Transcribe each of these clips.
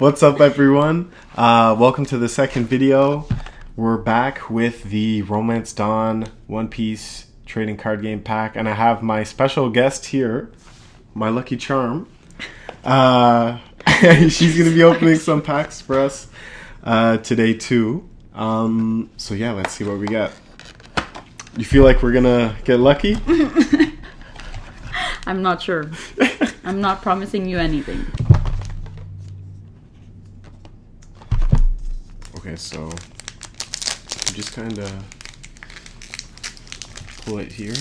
What's up, everyone? Welcome to the second video. We're back with the Romance Dawn One Piece trading card game pack, and I have my special guest here, my lucky charm. She's going to be opening some packs for us today too. So yeah, let's see what we get. You feel like we're going to get lucky? I'm not sure. I'm not promising you anything. Okay, so you just kind of pull it here.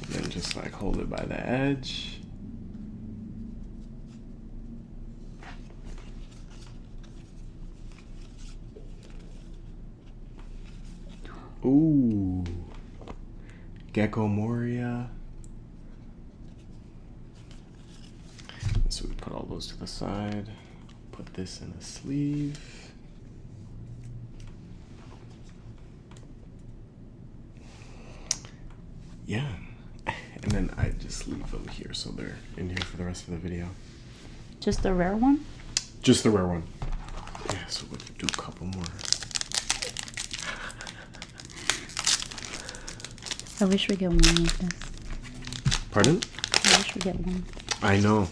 And then just like hold it by the edge. Ooh. Gecko Moria. So we put all those to the side. Put this in a sleeve. Yeah. And then I just leave them here so they're in here for the rest of the video. Just the rare one? Just the rare one. Yeah, so we can do a couple more. I wish we get one of this. Pardon? I wish we get one. I know.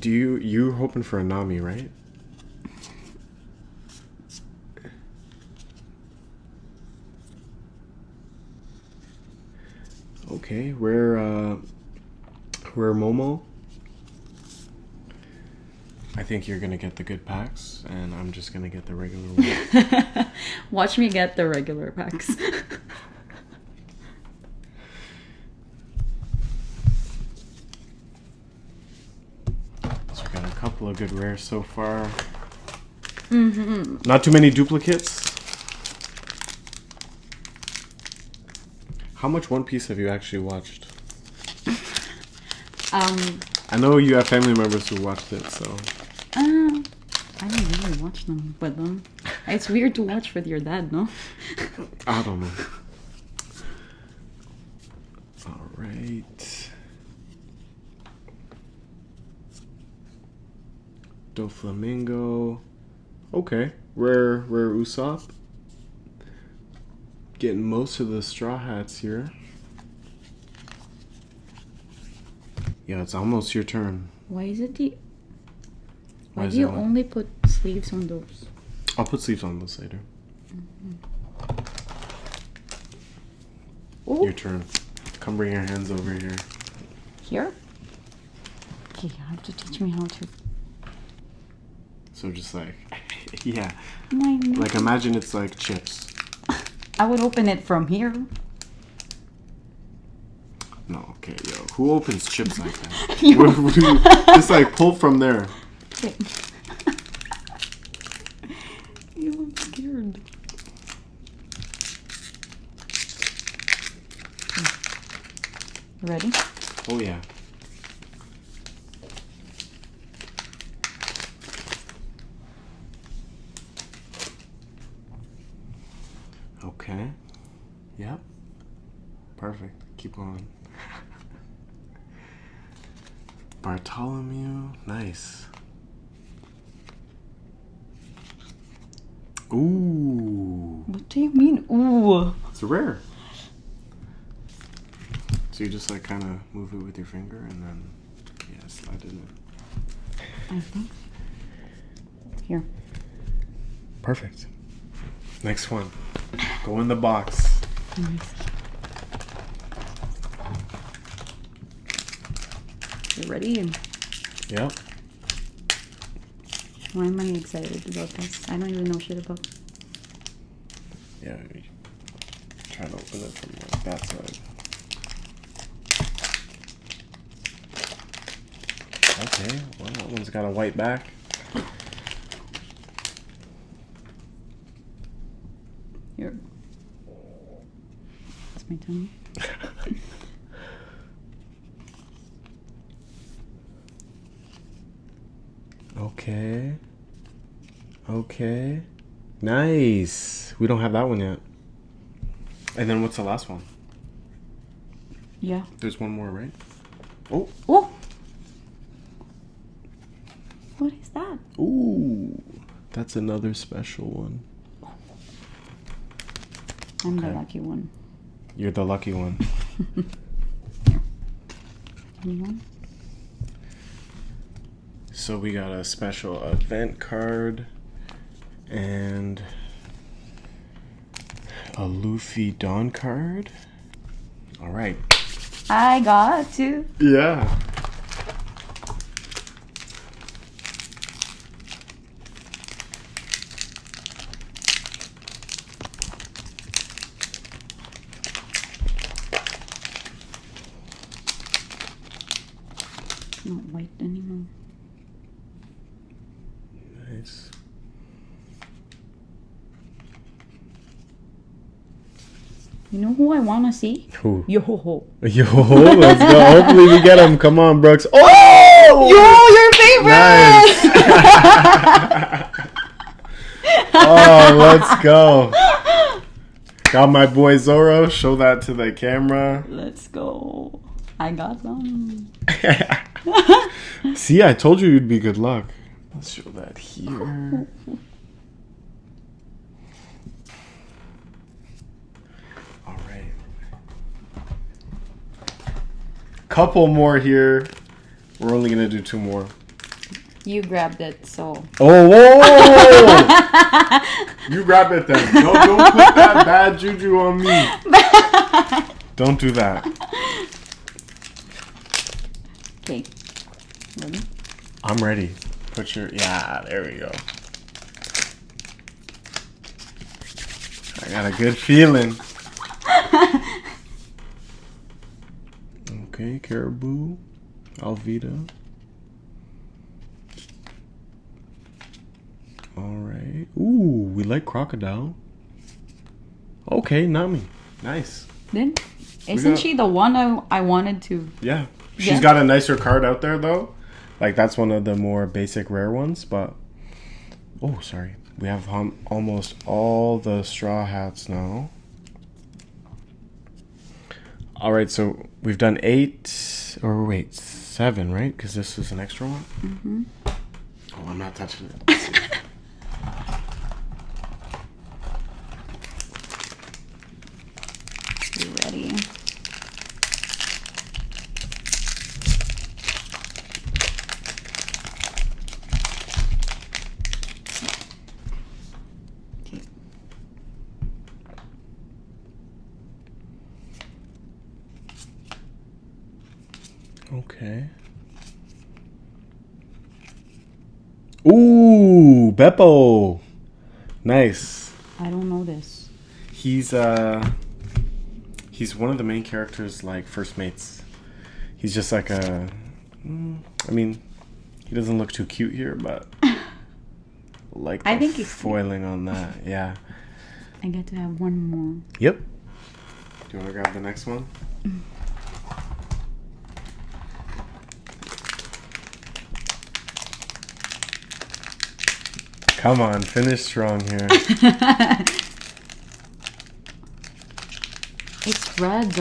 You're hoping for a Nami, right? Okay, rare Momo. I think you're gonna get the good packs, and I'm just gonna get the regular one. Watch me get the regular packs. Got a couple of good rares so far. Mm-hmm. Not too many duplicates. How much One Piece have you actually watched? I know you have family members who watched it, so. I don't really watch them with them. It's weird to watch with your dad, no? I don't know. All right. Doflamingo. Okay. Rare Usopp. Getting most of the Straw Hats here. Yeah, it's almost your turn. Why is it the... Why is do you it only put sleeves on those? I'll put sleeves on those later. Mm-hmm. Your turn. Come bring your hands over here. Here? Okay, you have to teach me how to... So just like, yeah. My Like imagine it's like chips. I would open it from here. No, okay, yo. Who opens chips like that? Just like pull from there. Okay. I'm scared. You ready? Oh yeah. Okay. Yep. Perfect. Keep going. Bartholomew. Nice. Ooh. What do you mean, ooh? It's rare. So you just like kind of move it with your finger and then, yeah, slide it in. I think. Here. Perfect. Next one. Go in the box. Nice. You ready? Yep. Why am I excited about this? I don't even know shit about. Yeah. Try to open it from like that side. Okay. Well, that one's got a white back. Here. That's my tongue. Okay. Okay. Nice. We don't have that one yet. And then what's the last one? Yeah. There's one more, right? Oh. Oh! That's another special one. I'm the lucky one. You're the lucky one. So we got a special event card and a Luffy Dawn card. All right. I got to. Yeah. Not white anymore. Nice. You know who I want to see? Who? Yo-ho-ho. Yo, let's go. Hopefully we get him. Come on, Brooks. Oh! Yo, your favorite! Nice. Oh, let's go. Got my boy Zoro. Show that to the camera. Let's go. I got them. See, I told you you'd be good luck. Let's show that here. All right. Couple more here. We're only going to do 2 more. You grabbed it, so. Oh, whoa! You grab it then. Don't put that bad juju on me. Don't do that. Okay. Ready? I'm ready. Put your... Yeah, there we go. I got a good feeling. Okay, Caribou. Alvida. Alright. Ooh, we like Crocodile. Okay, Nami. Nice. Then, isn't she the one I wanted to... Yeah. She's got a nicer card out there, though. Like, that's one of the more basic rare ones, but... Oh, sorry. We have almost all the Straw Hats now. Alright, so we've done 8... Or wait, 7, right? Because this is an extra one? Mm-hmm. Oh, I'm not touching it. Let's see. You ready? Okay. Ooh, Beppo. Nice. I don't know this. He's one of the main characters, like First Mates. He's just like a... I mean, he doesn't look too cute here, but... Like I think he's foiling on that, yeah. I get to have one more. Yep. Do you want to grab the next one? Come on, finish strong here. It's red.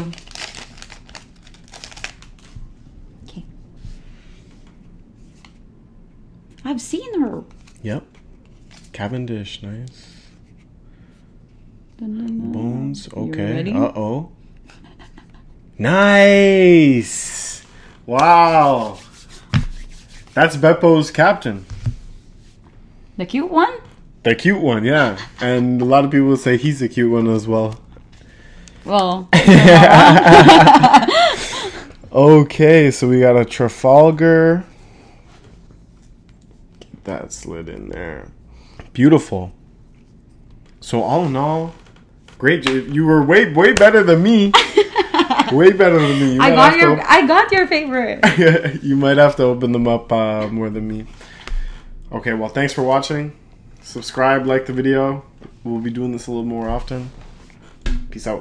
Okay. I've seen her. Yep. Cavendish, nice. Dun, dun, dun. Bones, You okay. ready? Uh-oh. Nice! Wow! That's Beppo's captain. The cute one? The cute one, yeah. And a lot of people say he's the cute one as well. Well. Okay, so we got a Trafalgar. Get that slid in there. Beautiful. So all in all, great. You were way better than me. Way better than me. I got your favorite. You might have to open them up more than me. Okay, well, thanks for watching. Subscribe, like the video. We'll be doing this a little more often. Peace out.